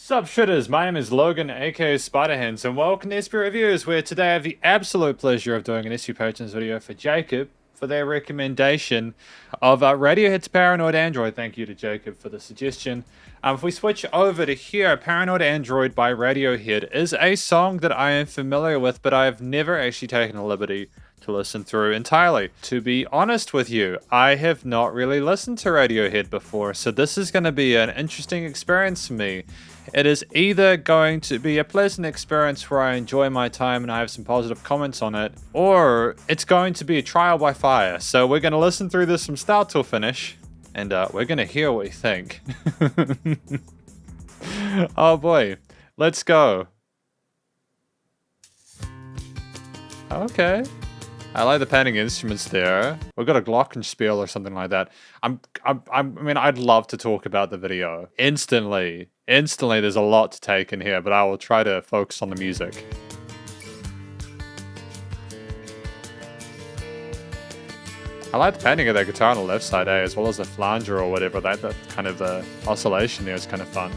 Sup Shredders, my name is Logan, aka Spiderhands, and welcome to SP Reviews, where today I have the absolute pleasure of doing an SP Patrons video for Jacob for their recommendation of Radiohead's Paranoid Android. Thank you to Jacob for the suggestion. If we switch over to here, Paranoid Android by Radiohead is a song that I am familiar with, but I have never actually taken a liberty to listen through entirely. To be honest with you, I have not really listened to Radiohead before, so this is going to be an interesting experience for me. It is either going to be a pleasant experience where I enjoy my time and I have some positive comments on it, or it's going to be a trial by fire. So we're going to listen through this from start till finish, and we're going to hear what we think. Oh boy, let's go. Okay. I like the panning instruments there. We've got a glockenspiel or something like that. I mean, I'd love to talk about the video. Instantly, there's a lot to take in here, but I will try to focus on the music. I like the panning of that guitar on the left side, as well as the flanger or whatever. That kind of oscillation there is kind of fun.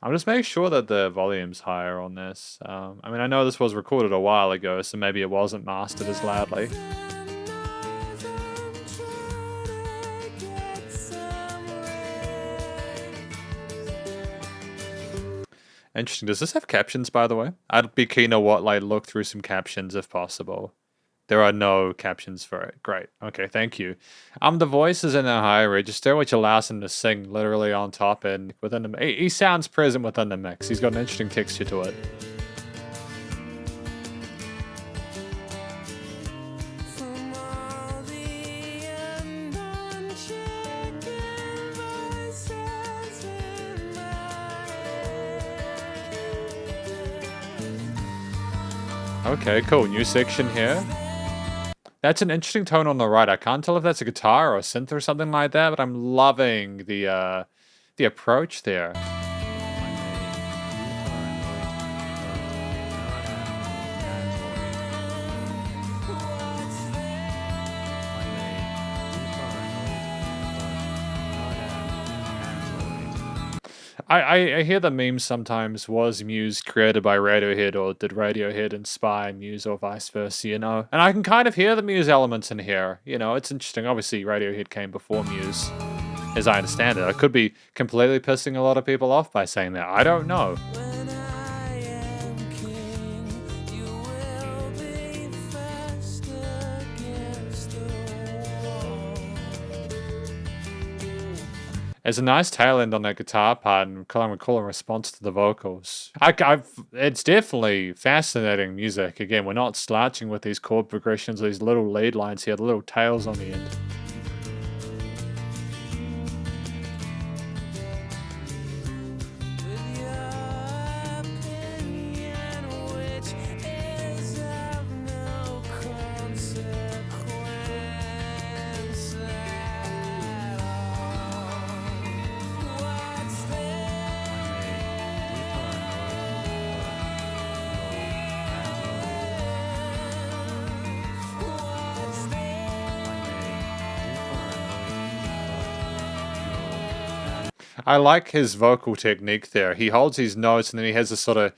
I'm just making sure that the volume's higher on this. I mean, I know this was recorded a while ago, so maybe it wasn't mastered as loudly. Interesting. Does this have captions, by the way? I'd be keen to look through some captions if possible. There are no captions for it. Great. Okay, thank you. The voice is in a high register, which allows him to sing literally on top and within the... He sounds present within the mix. He's got an interesting texture to it. Okay, cool. New section here. That's an interesting tone on the right. I can't tell if that's a guitar or a synth or something like that, but I'm loving the approach there. I hear the meme sometimes, was Muse created by Radiohead, or did Radiohead inspire Muse, or vice versa, you know? And I can kind of hear the Muse elements in here, you know, it's interesting. Obviously, Radiohead came before Muse, as I understand it. I could be completely pissing a lot of people off by saying that. I don't know. There's a nice tail end on that guitar part, and I'm cool in response to the vocals. It's definitely fascinating music. Again, we're not slouching with these chord progressions, these little lead lines here, the little tails on the end. I like his vocal technique there. He holds his notes and then he has this sort of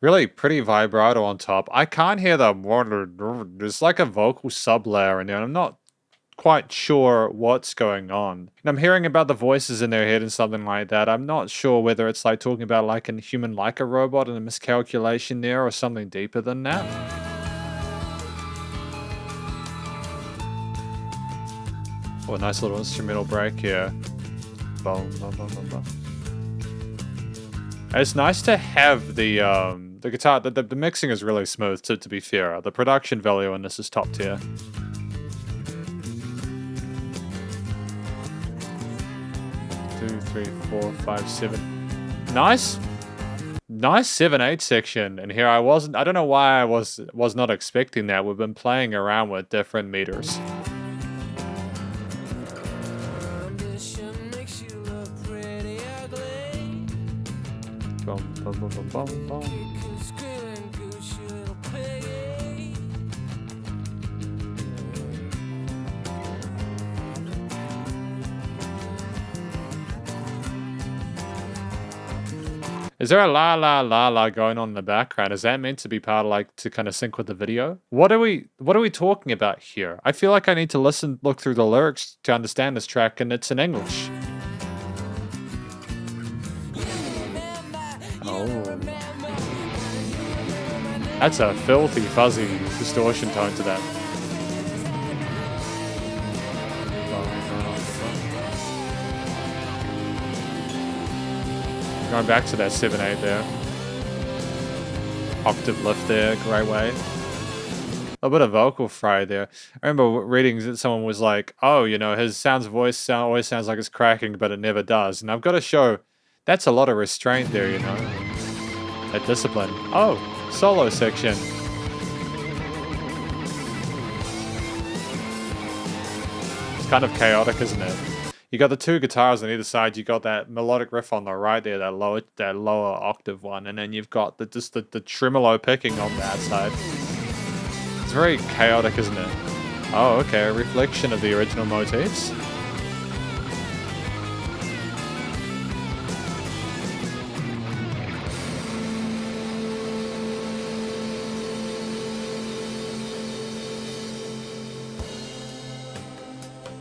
really pretty vibrato on top. I can't hear the... There's like a vocal sub-layer in there, and I'm not quite sure what's going on. And I'm hearing about the voices in their head and something like that. I'm not sure whether it's like talking about like a human like a robot and a miscalculation there, or something deeper than that. Oh, a nice little instrumental break here. Boom, boom, boom, boom, boom. It's nice to have the guitar. The mixing is really smooth. To be fair, the production value in this is top tier. Two, 3, 4, 5, 7. Nice 7/8 section. And here I don't know why I was not expecting that. We've been playing around with different meters. Bum, bum, bum, bum, bum, bum. Is there a la la la la going on in the background? Is that meant to be part of like to kind of sync with the video? What are we talking about here? I feel like I need to look through the lyrics to understand this track, and it's in English. Oh. That's a filthy, fuzzy distortion tone to that. Going back to that 7/8 there. Octave lift there, great way. A bit of vocal fry there. I remember reading that someone was like, oh, you know, his voice always sounds like it's cracking, but it never does. And I've got to show, that's a lot of restraint there, you know. That discipline. Oh, solo section. It's kind of chaotic, isn't it? You got the two guitars on either side. You got that melodic riff on the right there, that lower octave one, and then you've got the tremolo picking on that side. It's very chaotic, isn't it? Oh, okay, a reflection of the original motifs.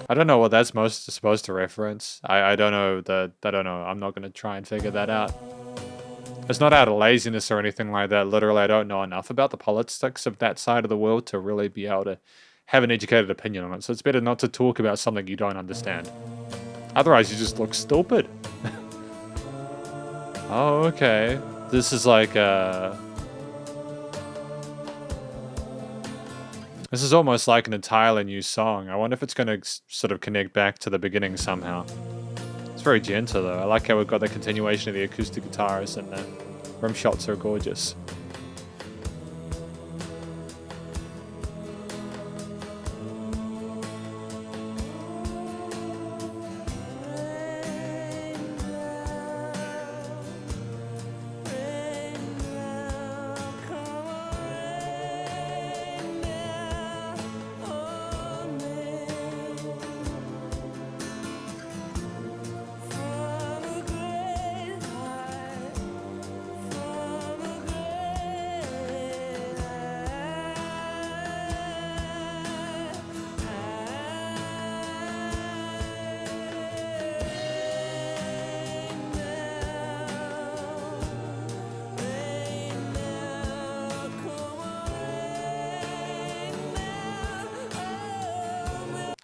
I don't know what that's supposed to reference. I don't know I don't know. I'm not going to try and figure that out. It's not out of laziness or anything like that. Literally, I don't know enough about the politics of that side of the world to really be able to have an educated opinion on it. So it's better not to talk about something you don't understand. Otherwise, you just look stupid. Oh, okay. This is like this is almost like an entirely new song. I wonder if it's going to sort of connect back to the beginning somehow. It's very gentle though. I like how we've got the continuation of the acoustic guitars, and the rim shots are gorgeous.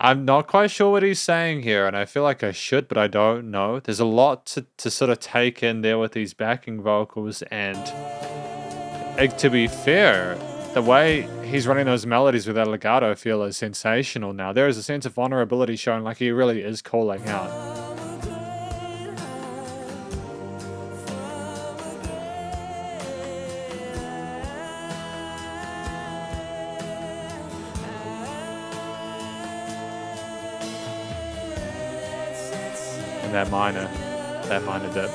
I'm not quite sure what he's saying here, and I feel like I should, but I don't know. There's a lot to sort of take in there with these backing vocals, and to be fair, the way he's running those melodies with that legato feel is sensational now. There is a sense of vulnerability showing, like he really is calling out. That minor dip.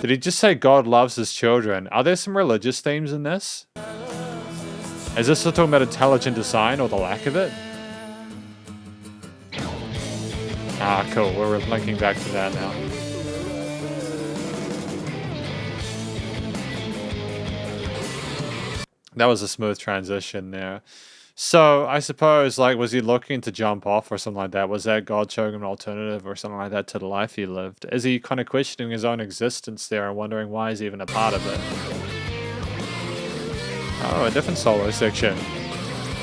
Did he just say God loves his children? Are there some religious themes in this? Is this talking about intelligent design or the lack of it? Ah, cool. We're linking back to that now. That was a smooth transition there. So I suppose, like, was he looking to jump off or something like that? Was that God showing him an alternative or something like that to the life he lived? Is he kind of questioning his own existence there and wondering why he's even a part of it? Oh, a different solo section.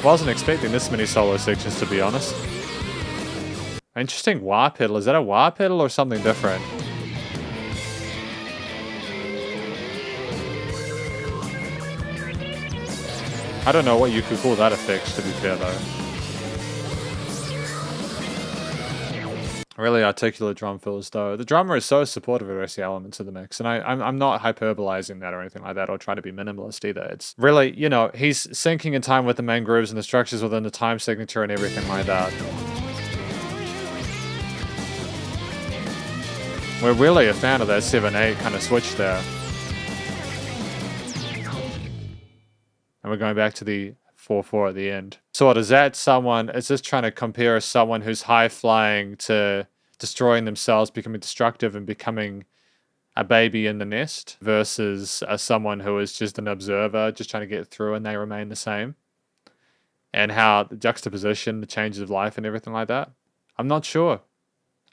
Wasn't expecting this many solo sections, to be honest. Interesting wah pedal. Is that a wah pedal or something different? I don't know what you could call that effect, to be fair, though. Really articulate drum fills though. The drummer is so supportive of the rest of the elements of the mix, and I'm not hyperbolizing that or anything like that, or trying to be minimalist either. It's really, you know, he's syncing in time with the main grooves and the structures within the time signature and everything like that. We're really a fan of that 7/8 kind of switch there. And we're going back to the 4/4 at the end. So what is that? Is this trying to compare someone who's high flying to destroying themselves, becoming destructive and becoming a baby in the nest versus someone who is just an observer, just trying to get through and they remain the same? And how the juxtaposition, the changes of life and everything like that? I'm not sure.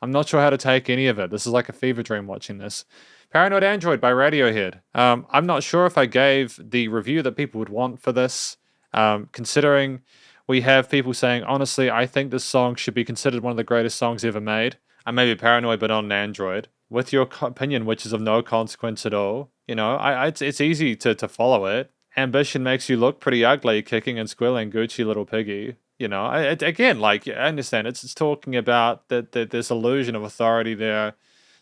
I'm not sure how to take any of it. This is like a fever dream watching this. Paranoid Android by Radiohead. I'm not sure if I gave the review that people would want for this, considering we have people saying, honestly, I think this song should be considered one of the greatest songs ever made. I may be paranoid, but on an Android. With your opinion, which is of no consequence at all, you know, it's easy to follow it. Ambition makes you look pretty ugly, kicking and squealing, Gucci little piggy. You know, again, like, I understand it's talking about that this illusion of authority there,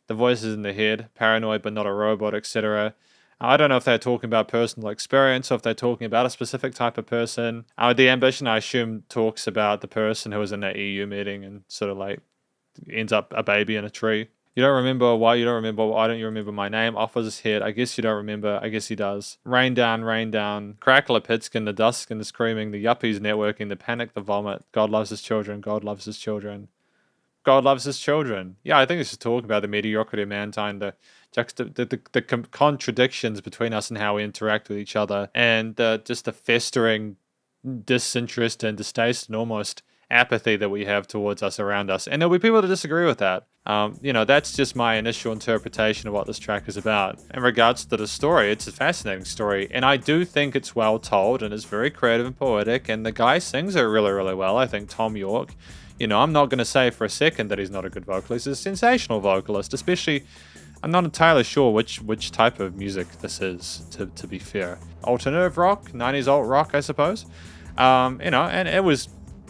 the voices in the head, paranoid but not a robot, etc. I don't know if they're talking about personal experience or if they're talking about a specific type of person. The ambition, I assume, talks about the person who was in that EU meeting and sort of like ends up a baby in a tree. You don't remember why you don't remember. Why don't you remember my name? Off was his head. I guess you don't remember. I guess he does. Rain down, rain down. Crackle, pitskin, the duskin, the screaming, the yuppies networking, the panic, the vomit. God loves his children. God loves his children. God loves his children. Yeah, I think it's just talking about the mediocrity of mankind, the contradictions between us and how we interact with each other, and just the festering disinterest and distaste and almost apathy that we have towards us around us. And there'll be people that disagree with that. You know, that's just my initial interpretation of what this track is about. In regards to the story, it's a fascinating story, and I do think it's well told and it's very creative and poetic, and the guy sings it really, really well. I think Tom York, you know, I'm not going to say for a second that he's not a good vocalist. He's a sensational vocalist, especially, I'm not entirely sure which type of music this is, to be fair. Alternative rock, 90s alt rock, I suppose. You know, and it was,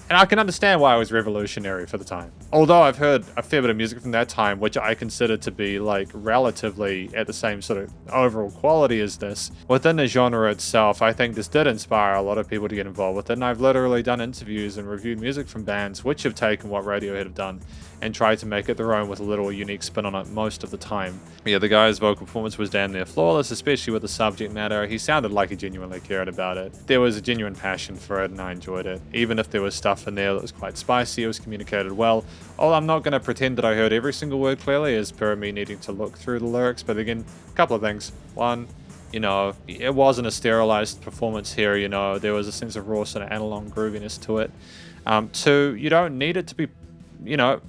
and I can understand why it was revolutionary for the time. Although I've heard a fair bit of music from that time, which I consider to be like relatively at the same sort of overall quality as this. Within the genre itself, I think this did inspire a lot of people to get involved with it. And I've literally done interviews and reviewed music from bands which have taken what Radiohead have done and tried to make it their own with a little unique spin on it most of the time. Yeah, the guy's vocal performance was damn near flawless, especially with the subject matter. He sounded like he genuinely cared about it. There was a genuine passion for it and I enjoyed it. Even if there was stuff in there that was quite spicy, it was communicated well. Oh, I'm not going to pretend that I heard every single word clearly as per me needing to look through the lyrics, but again, a couple of things. One, you know, it wasn't a sterilized performance here, you know, there was a sense of raw sort of analog grooviness to it. Two, you don't need it to be, you know,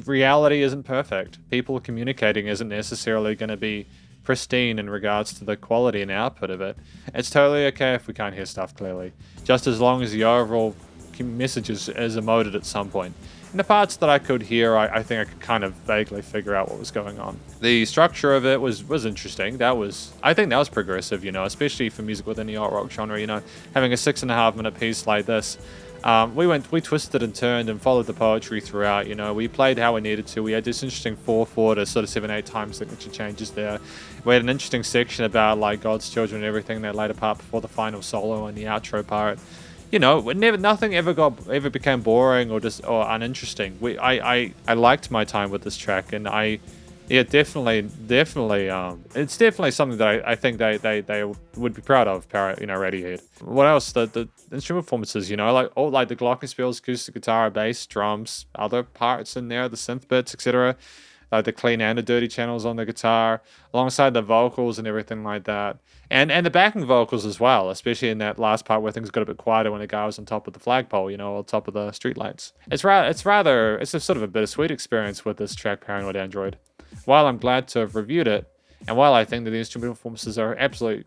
reality isn't perfect. People communicating isn't necessarily going to be pristine in regards to the quality and output of it. It's totally okay if we can't hear stuff clearly, just as long as the overall message is emoted at some point. In the parts that I could hear, I think I could kind of vaguely figure out what was going on. The structure of it was interesting. I think that was progressive, you know, especially for music within the alt rock genre, you know, having a 6.5 minute piece like this. We twisted and turned and followed the poetry throughout, you know, we played how we needed to. We had this interesting 4/4 to sort of 7/8 time signature changes there. We had an interesting section about like God's children and everything that laid apart before the final solo and the outro part. You know, nothing ever became boring or uninteresting. I liked my time with this track, and definitely, it's definitely something that I think they would be proud of. You know, Radiohead. What else? The instrument performances, you know, like the glockenspiels, acoustic guitar, bass, drums, other parts in there, the synth bits, etc. The clean and the dirty channels on the guitar, alongside the vocals and everything like that. And the backing vocals as well, especially in that last part where things got a bit quieter when the guy was on top of the flagpole, you know, on top of the streetlights. It's a sort of a bittersweet experience with this track, Paranoid Android. While I'm glad to have reviewed it, and while I think that the instrumental performances are absolutely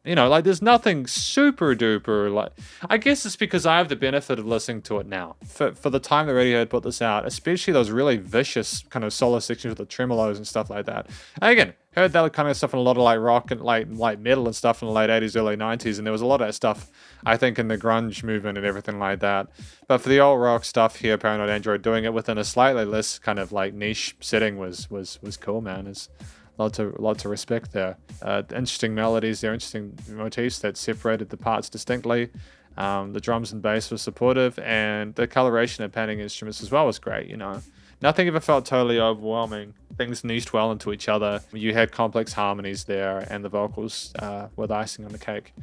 You know, like there's nothing super duper like. I guess it's because I have the benefit of listening to it now. For the time that Radiohead put this out, especially those really vicious kind of solo sections with the tremolos and stuff like that. And again, heard that kind of stuff in a lot of like rock and like metal and stuff in the late 80s, early 90s, and there was a lot of that stuff, I think, in the grunge movement and everything like that. But for the alt rock stuff here, Paranoid Android doing it within a slightly less kind of like niche setting was cool, man. It's lot to respect there. Interesting melodies there, interesting motifs that separated the parts distinctly. The drums and bass were supportive, and the coloration of panning instruments as well was great. You know, nothing ever felt totally overwhelming. Things niched well into each other. You had complex harmonies there, and the vocals were the icing on the cake.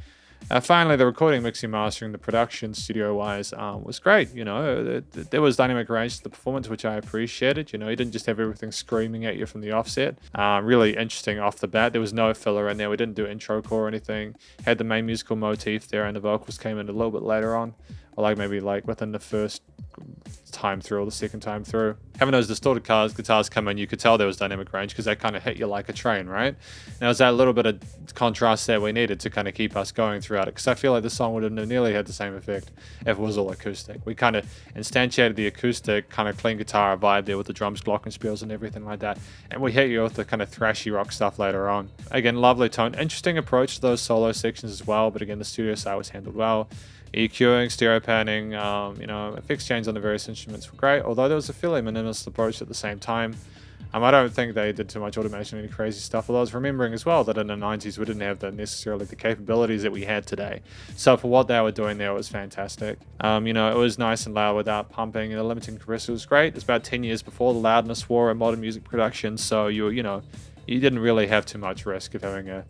Finally, the recording, mixing, mastering, the production, studio-wise, was great. You know, there was dynamic range to the performance, which I appreciated. You know, you didn't just have everything screaming at you from the offset. Really interesting off the bat. There was no filler in there. We didn't do intro core or anything. Had the main musical motif there, and the vocals came in a little bit later on, or like maybe like within the first time through or the second time through. Having those distorted guitars come in, you could tell there was dynamic range because they kind of hit you like a train, right? And there was that little bit of contrast that we needed to kind of keep us going throughout it, because I feel like the song wouldn't have nearly had the same effect if it was all acoustic. We kind of instantiated the acoustic kind of clean guitar vibe there with the drums, glockenspiels and everything like that, and we hit you with the kind of thrashy rock stuff later on. Again, lovely tone, interesting approach to those solo sections as well, but again, the studio side was handled well. EQing, stereo panning, you know, effects change on the various instruments were great, although there was a fairly minimalist approach at the same time. I don't think they did too much automation or any crazy stuff, although I was remembering as well that in the 90s we didn't have necessarily the capabilities that we had today. So for what they were doing there, it was fantastic. You know, it was nice and loud without pumping, and the limiting compressor was great. It's about 10 years before the loudness war in modern music production, so you didn't really have too much risk of having a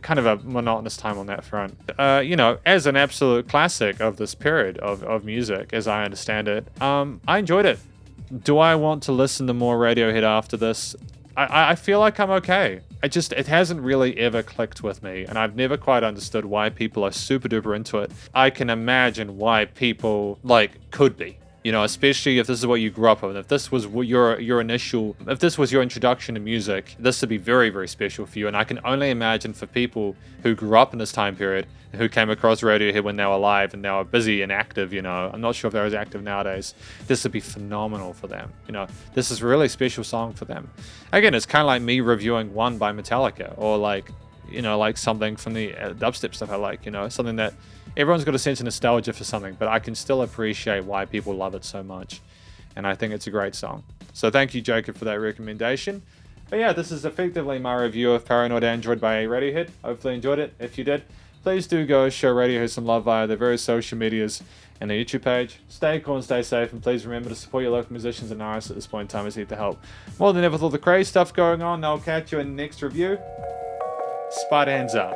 kind of a monotonous time on that front. You know, as an absolute classic of this period of music, as I understand it, I enjoyed it. Do I want to listen to more Radiohead after this? I feel like I'm okay. It hasn't really ever clicked with me, and I've never quite understood why people are super duper into it. I can imagine why people could be. You know, especially if this is what you grew up with. If this was your introduction to music, this would be very, very special for you. And I can only imagine for people who grew up in this time period, who came across Radiohead when they were alive and they were busy and active, you know, I'm not sure if they're as active nowadays, this would be phenomenal for them. You know, this is a really special song for them. Again, it's kind of like me reviewing One by Metallica, or something from the dubstep stuff I like, you know, something that everyone's got a sense of nostalgia for something, but I can still appreciate why people love it so much. And I think it's a great song. So thank you, Jacob, for that recommendation. But yeah, this is effectively my review of Paranoid Android by Radiohead. Hopefully you enjoyed it. If you did, please do go show Radiohead some love via their various social medias and their YouTube page. Stay cool and stay safe, and please remember to support your local musicians and artists at this point in time as need the help. More than ever with all the crazy stuff going on, I'll catch you in the next review. Spiderhands Out.